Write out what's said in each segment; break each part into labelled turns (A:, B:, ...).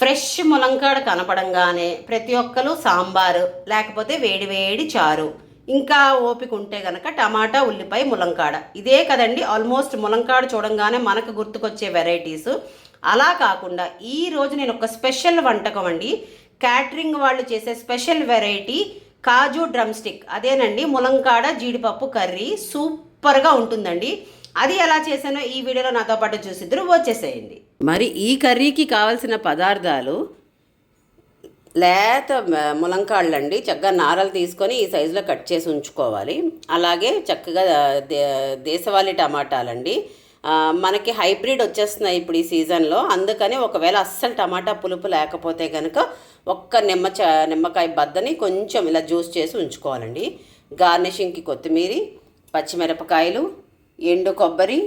A: Fresh ములంకాడ కనపడంగానే ప్రతి ఒక్కరు సాంబారు లేకపోతే వేడి వేడి చారు, ఇంకా ఓపిక ఉంటే కనుక టమాటా ఉల్లిపాయ ములంకాడ, ఇదే కదండి ఆల్మోస్ట్ ములంకాడ చూడంగానే మనకు గుర్తుకొచ్చే వెరైటీస్. అలా కాకుండా ఈరోజు నేను ఒక స్పెషల్ వంటకం అండి, క్యాటరింగ్ వాళ్ళు చేసే స్పెషల్ వెరైటీ కాజు డ్రమ్ స్టిక్. అదేనండి ములంకాడ జీడిపప్పు కర్రీ, సూపర్గా ఉంటుందండి. అది ఎలా చేశానో ఈ వీడియోలో నాతో పాటు చూసిద్దరు, వచ్చేసేయండి. మరి ఈ కర్రీకి కావాల్సిన పదార్థాలు లేత ములంకాళ్ళండి, చక్కగా నారలు తీసుకొని ఈ సైజులో కట్ చేసి ఉంచుకోవాలి. అలాగే చక్కగా దేశవాళీ టమాటాలండి, మనకి హైబ్రిడ్ వచ్చేస్తున్నాయి ఇప్పుడు ఈ సీజన్లో, అందుకని ఒకవేళ అస్సలు టమాటా పులుపు లేకపోతే కనుక ఒక్క నిమ్మకాయ బద్దని కొంచెం ఇలా జ్యూస్ చేసి ఉంచుకోవాలండి. గార్నిషింగ్కి కొత్తిమీర, పచ్చిమిరపకాయలు, ఎండు కొబ్బరి,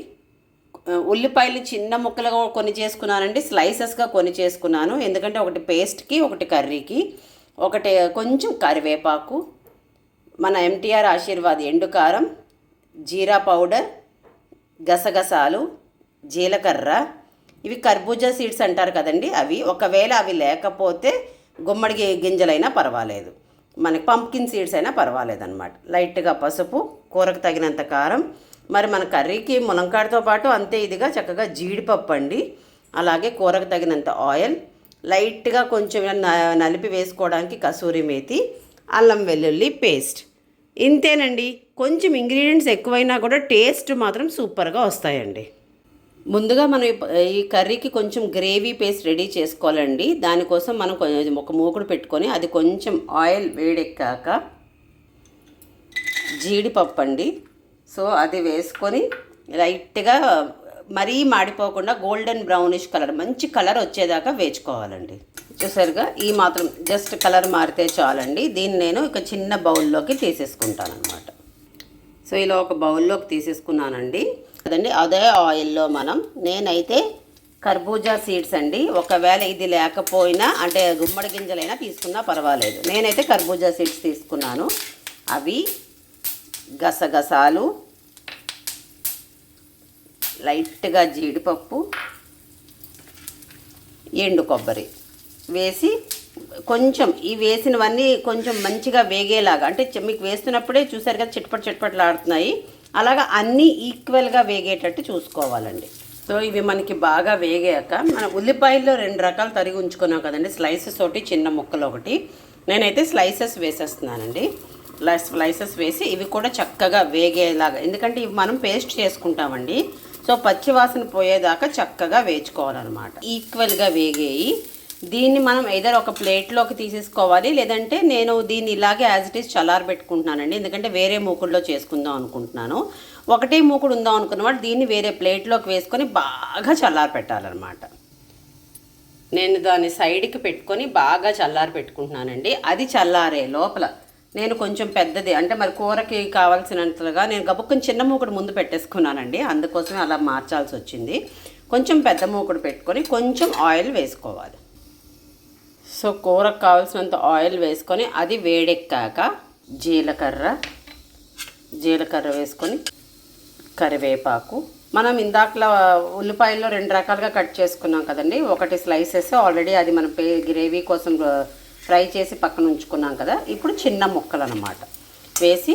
A: ఉల్లిపాయలు చిన్న ముక్కలుగా కొన్ని చేసుకున్నానండి, స్లైసెస్గా కొన్ని చేసుకున్నాను. ఎందుకంటే ఒకటి పేస్ట్కి, ఒకటి కర్రీకి, ఒకటి కొంచెం కరివేపాకు, మన ఎంటీఆర్ ఆశీర్వాద్ ఎండు కారం, జీరా పౌడర్, గసగసాలు, జీలకర్ర, ఇవి కర్బూజా సీడ్స్ అంటారు కదండి అవి. ఒకవేళ అవి లేకపోతే గుమ్మడి గింజలైనా పర్వాలేదు, మనకి పంప్కిన్ సీడ్స్ అయినా పర్వాలేదు అనమాట. లైట్గా పసుపు, కూరకు తగినంత కారం, మరి మన కర్రీకి ములంకాడతో పాటు అంతే ఇదిగా చక్కగా జీడిపప్పు అండి, అలాగే కూరకు తగినంత ఆయిల్, లైట్గా కొంచెం నలిపి వేసుకోవడానికి కసూరి మేతి, అల్లం వెల్లుల్లి పేస్ట్, ఇంతేనండి. కొంచెం ఇంగ్రీడియంట్స్ ఎక్కువైనా కూడా టేస్ట్ మాత్రం సూపర్గా వస్తాయండి. ముందుగా మనం ఈ కర్రీకి కొంచెం గ్రేవీ పేస్ట్ రెడీ చేసుకోవాలండి. దానికోసం మనం ఒక మూకుడు పెట్టుకొని అది కొంచెం ఆయిల్ వేడెక్కాక జీడిపప్పు అండి, సో అది వేసుకొని లైట్గా మరీ మాడిపోకుండా గోల్డెన్ బ్రౌనిష్ కలర్, మంచి కలర్ వచ్చేదాకా వేసుకోవాలండి. చూసారుగా ఈ మాత్రం జస్ట్ కలర్ మారితే చాలండి. దీన్ని నేను ఒక చిన్న బౌల్లోకి తీసేసుకుంటాను అనమాట. సో ఇలా ఒక బౌల్లోకి తీసేసుకున్నానండి కదండి. అదే ఆయిల్లో నేనైతే కర్బూజా సీడ్స్ అండి, ఒకవేళ ఇది లేకపోయినా అంటే గుమ్మడి గింజలైనా తీసుకున్నా పర్వాలేదు, నేనైతే కర్బూజా సీడ్స్ తీసుకున్నాను. అవి గసగసాలు, లైట్గా జీడిపప్పు, ఎండు కొబ్బరి వేసి కొంచెం ఈ వేసినవన్నీ కొంచెం మంచిగా వేగేలాగా, అంటే మీకు వేస్తున్నప్పుడే చూసారు కదా చిట్పట్లాడుతున్నాయి, అలాగా అన్నీ ఈక్వల్గా వేగేటట్టు చూసుకోవాలండి. సో ఇవి మనకి బాగా వేగాక మన ఉల్లిపాయల్లో 2 రకాలు తరిగి ఉంచుకున్నాం కదండి, స్లైసెస్ ఒకటి, చిన్న ముక్కలు ఒకటి. నేనైతే స్లైసెస్ వేసేస్తున్నానండి. స్లైసెస్ వేసి ఇవి కూడా చక్కగా వేగేలాగా, ఎందుకంటే ఇవి మనం పేస్ట్ చేసుకుంటామండి, సో పచ్చివాసన పోయేదాకా చక్కగా వేయించుకోవాలన్నమాట. ఈక్వల్గా వేగేయి దీన్ని మనం ఏదైనా ఒక ప్లేట్లోకి తీసేసుకోవాలి, లేదంటే నేను దీన్ని ఇలాగే యాజ్ ఇట్ ఈస్ చల్లారబెట్టుకుంటున్నానండి, ఎందుకంటే వేరే మూకుడులో చేసుకుందాం అనుకుంటున్నాను. ఒకటే మూకుడు ఉందాం అనుకున్న వాళ్ళు దీన్ని వేరే ప్లేట్లోకి వేసుకొని బాగా చల్లారి పెట్టాలన్నమాట. నేను దాన్ని సైడ్కి పెట్టుకొని బాగా చల్లారి పెట్టుకుంటున్నానండి. అది చల్లారే లోపల నేను కొంచెం పెద్దది, అంటే మరి కూరకి కావాల్సినంతగా నేను గబుక్కుని చిన్న మూకుడు ముందు పెట్టేసుకున్నానండి, అందుకోసమే అలా మార్చాల్సి వచ్చింది. కొంచెం పెద్ద మూకుడు పెట్టుకొని కొంచెం ఆయిల్ వేసుకోవాలి. సో కూరకు కావాల్సినంత ఆయిల్ వేసుకొని అది వేడెక్కాక జీలకర్ర వేసుకొని కరివేపాకు, మనం ఇందాకలా ఉల్లిపాయల్లో 2 రకాలుగా కట్ చేసుకున్నాం కదండి, ఒకటి స్లైసెస్ ఆల్రెడీ అది మనం గ్రేవీ కోసం ఫ్రై చేసి పక్కన ఉంచుకున్నాం కదా, ఇప్పుడు చిన్న ముక్కలు అన్నమాట వేసి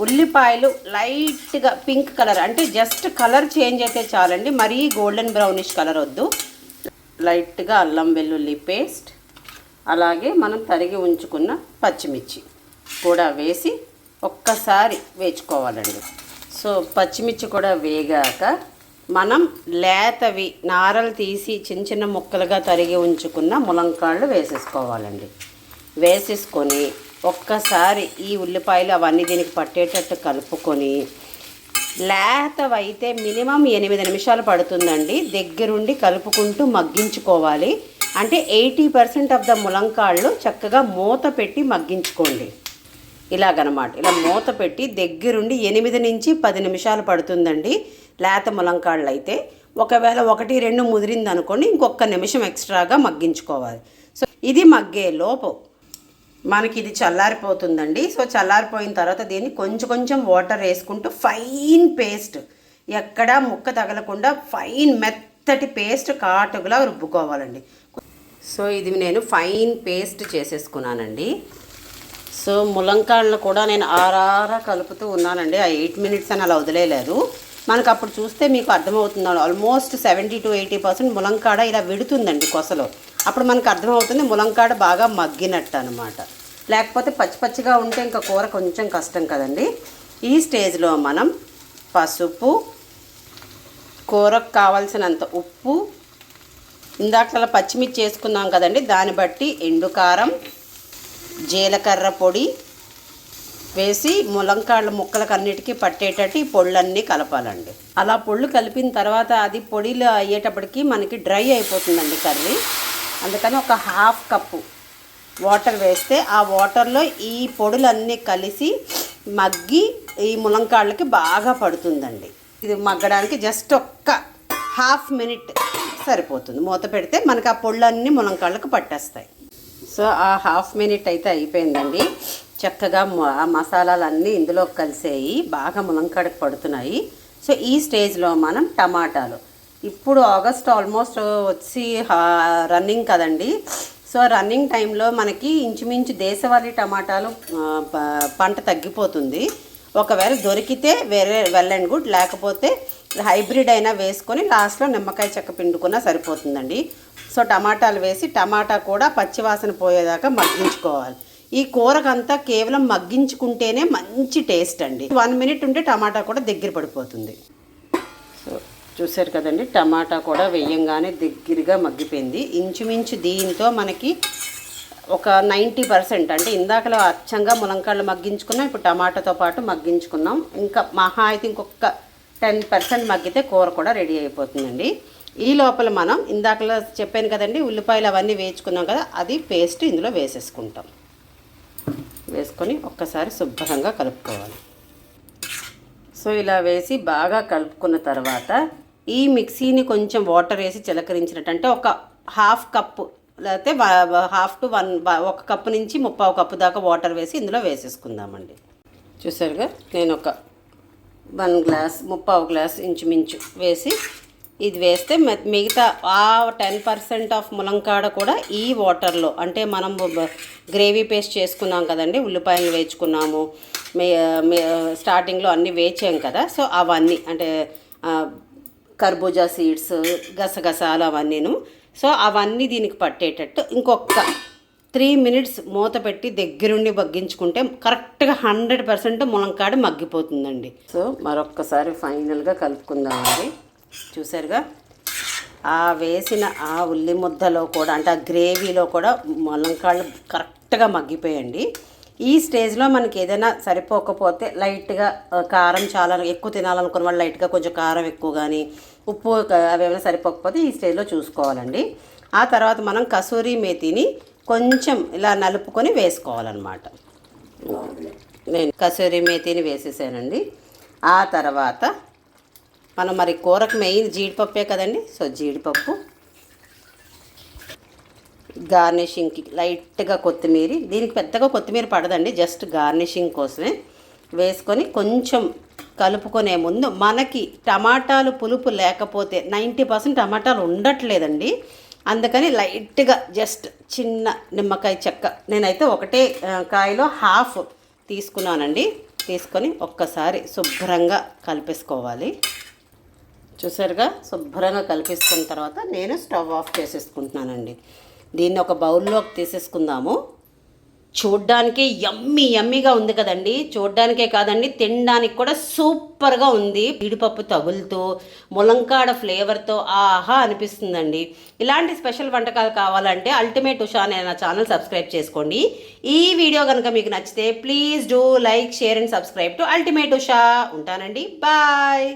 A: ఉల్లిపాయలు లైట్గా పింక్ కలర్, అంటే జస్ట్ కలర్ చేంజ్ అయితే చాలండి, మరీ గోల్డెన్ బ్రౌనిష్ కలర్ వద్దు. లైట్గా అల్లం వెల్లుల్లి పేస్ట్, అలాగే మనం తరిగి ఉంచుకున్న పచ్చిమిర్చి కూడా వేసి ఒక్కసారి వేయించుకోవాలండి. సో పచ్చిమిర్చి కూడా వేగాక మనం లేతవి నారలు తీసి చిన్న చిన్న ముక్కలుగా తరిగి ఉంచుకున్న ములంకాళ్ళు వేసేసుకోవాలండి. వేసేసుకొని ఒక్కసారి ఈ ఉల్లిపాయలు అవన్నీ దీనికి పట్టేటట్టు కలుపుకొని, లేతవైతే మినిమం 8 నిమిషాలు పడుతుందండి, దగ్గరుండి కలుపుకుంటూ మగ్గించుకోవాలి. అంటే 80% ఆఫ్ ద ములంకాళ్ళు చక్కగా మూత పెట్టి మగ్గించుకోండి. ఇలాగనమాట, ఇలా మూత పెట్టి దగ్గరుండి 8 నుంచి 10 నిమిషాలు పడుతుందండి లేత ములంకాళ్ళు అయితే. ఒకవేళ 1, 2 ముదిరింది అనుకోండి, ఇంకొక నిమిషం ఎక్స్ట్రాగా మగ్గించుకోవాలి. సో ఇది మగ్గే లోపు మనకి ఇది చల్లారిపోతుందండి. సో చల్లారిపోయిన తర్వాత దీన్ని కొంచెం వాటర్ వేసుకుంటూ ఫైన్ పేస్ట్, ఎక్కడా ముక్క తగలకుండా ఫైన్ మెత్తటి పేస్ట్ కాటుగా రుబ్బుకోవాలండి. సో ఇది నేను ఫైన్ పేస్ట్ చేసేసుకున్నానండి. సో ములంకాడలు కూడా నేను ఆరారా కలుపుతూ ఉన్నానండి. ఆ 8 మినిట్స్ అని అలా వదిలేదు. మనకు అప్పుడు చూస్తే మీకు అర్థమవుతుంది, ఆల్మోస్ట్ 70 to 80% ములంకాడ ఇలా విడుతుందండి కొసలో. అప్పుడు మనకు అర్థమవుతుంది ములంకాడ బాగా మగ్గినట్టు అనమాట. లేకపోతే పచ్చి పచ్చిగా ఉంటే ఇంకా కూర కొంచెం కష్టం కదండి. ఈ స్టేజ్లో మనం పసుపు, కూరకు కావాల్సినంత ఉప్పు, ఇందాక పచ్చిమిర్చి చేసుకున్నాం కదండి, దాన్ని బట్టి ఎండుకారం, జీలకర్ర పొడి వేసి ములంకాళ్ళ ముక్కలకు అన్నిటికీ పట్టేటట్టు ఈ పొళ్ళన్నీ కలపాలండి. అలా పొళ్ళు కలిపిన తర్వాత అది పొడిలో అయ్యేటప్పటికి మనకి డ్రై అయిపోతుందండి కర్రీ. అందుకని ఒక 1/2 కప్పు వాటర్ వేస్తే ఆ వాటర్లో ఈ పొడులన్నీ కలిసి మగ్గి ఈ ములంకాళ్ళకి బాగా పడుతుందండి. ఇది మగ్గడానికి జస్ట్ ఒక్క 1/2 మినిట్ సరిపోతుంది. మూత పెడితే మనకి ఆ పొళ్ళన్నీ ములంకాళ్ళకి పట్టేస్తాయి. సో ఆ 1/2 మినిట్ అయితే అయిపోయిందండి. చక్కగా ఆ మసాలాలన్నీ ఇందులో కలిసేయి బాగా ములంకాడకి పడుతున్నాయి. సో ఈ స్టేజ్లో మనం టమాటాలు, ఇప్పుడు ఆగస్ట్ ఆల్మోస్ట్ వచ్చి రన్నింగ్ కదండి. సో రన్నింగ్ టైంలో మనకి ఇంచుమించు దేశవాళీ టమాటాలు పంట తగ్గిపోతుంది. ఒకవేళ దొరికితే వేరే వెల్ అండ్ గుడ్, లేకపోతే హైబ్రిడ్ అయినా వేసుకొని లాస్ట్లో నిమ్మకాయ చెక్క పిండుకున్నా సరిపోతుందండి. సో టమాటాలు వేసి టమాటా కూడా పచ్చివాసన పోయేదాకా మగ్గించుకోవాలి. ఈ కూరకంతా కేవలం మగ్గించుకుంటేనే మంచి టేస్ట్ అండి. 1 మినిట్ ఉంటే టమాటా కూడా దగ్గర పడిపోతుంది. సో చూసారు కదండి, టమాటా కూడా వేయంగానే దగ్గరగా మగ్గిపోయింది. ఇంచుమించు దీంతో మనకి ఒక 90% అంటే ఇందాకలో అచ్చంగా ములంకాళ్ళు మగ్గించుకున్నాం, ఇప్పుడు టమాటాతో పాటు మగ్గించుకున్నాం. ఇంకా మహా అయితే ఇంకొక 10% మగ్గితే కూర కూడా రెడీ అయిపోతుందండి. ఈ లోపల మనం ఇందాకలో చెప్పాను కదండి, ఉల్లిపాయలు అవన్నీ వేయించుకున్నాం కదా, అది పేస్ట్ ఇందులో వేసేసుకుంటాం. వేసుకొని ఒక్కసారి శుభ్రంగా కలుపుకోవాలి. సో ఇలా వేసి బాగా కలుపుకున్న తర్వాత ఈ మిక్సీని కొంచెం వాటర్ వేసి చిలకరించినట్టు, అంటే ఒక 1/2 కప్పు లేకపోతే 1/2 to 1 కప్పు నుంచి 3/4 కప్పు దాకా వాటర్ వేసి ఇందులో వేసేసుకుందామండి. చూసారుగా, నేను ఒక 1 గ్లాస్ 3/4 గ్లాస్ ఇంచుమించు వేసి ఇది వేస్తే మిగతా ఆ 10% ఆఫ్ ములంకాడ కూడా ఈ వాటర్లో, అంటే మనం గ్రేవీ పేస్ట్ చేసుకున్నాం కదండి, ఉల్లిపాయలు వేయించుకున్నాము, స్టార్టింగ్లో అన్నీ వేచాం కదా. సో అవన్నీ అంటే కర్బూజా సీడ్స్, గసగసాలు అవన్నీను. సో అవన్నీ దీనికి పట్టేటట్టు ఇంకొక 3 మినిట్స్ మూత పెట్టి దగ్గరుండి మగ్గించుకుంటే కరెక్ట్గా 100% ములంకాడ మగ్గిపోతుందండి. సో మరొక్కసారి ఫైనల్గా కలుపుకుందామండి. చూసారుగా, ఆ వేసిన ఆ ఉల్లి ముద్దలో కూడా, అంటే ఆ గ్రేవీలో కూడా ములంకాళ్ళు కరెక్ట్గా మగ్గిపోయండి. ఈ స్టేజ్లో మనకి ఏదైనా సరిపోకపోతే లైట్గా కారం, చాలా ఎక్కువ తినాలనుకున్న వాళ్ళు లైట్గా కొంచెం కారం ఎక్కువ కానీ ఉప్పు అవేమైనా సరిపోకపోతే ఈ స్టేజ్లో చూసుకోవాలండి. ఆ తర్వాత మనం కసూరి మేతిని కొంచెం ఇలా నలుపుకొని వేసుకోవాలన్నమాట. నేను కసూరి మేతిని వేసేసానండి. ఆ తర్వాత మనం మరి కూరకు మెయిన్ జీడిపప్పే కదండి. సో జీడిపప్పు, గార్నిషింగ్కి లైట్గా కొత్తిమీర, దీనికి పెద్దగా కొత్తిమీర పడదండి, జస్ట్ గార్నిషింగ్ కోసమే వేసుకొని కొంచెం కలుపుకునే ముందు, మనకి టమాటాలు పులుపు లేకపోతే 90% టమాటాలు ఉండట్లేదండి, అందుకని లైట్గా జస్ట్ చిన్న నిమ్మకాయ చెక్క, నేనైతే ఒకటే కాయలో 1/2 తీసుకున్నానండి. తీసుకొని ఒక్కసారి శుభ్రంగా కలిపేసుకోవాలి. చూసారుగా, శుభ్రంగా కలిపేసుకున్న తర్వాత నేను స్టవ్ ఆఫ్ చేసేసుకుంటున్నానండి. దీన్ని ఒక బౌల్లోకి తీసేసుకుందాము. చూడ్డానికి యమ్మీగా ఉంది కదండి. చూడ్డానికే కాదండి, తినడానికి కూడా సూపర్గా ఉంది. జీడిపప్పు తగులుతూ ములంకాడ ఫ్లేవర్తో ఆహా అనిపిస్తుందండి. ఇలాంటి స్పెషల్ వంటకాలు కావాలంటే అల్టిమేట్ ఉషా అనే నా ఛానల్ సబ్స్క్రైబ్ చేసుకోండి. ఈ వీడియో కనుక మీకు నచ్చితే please do like, share and subscribe to ultimate Usha. ఉంటానండి, బాయ్.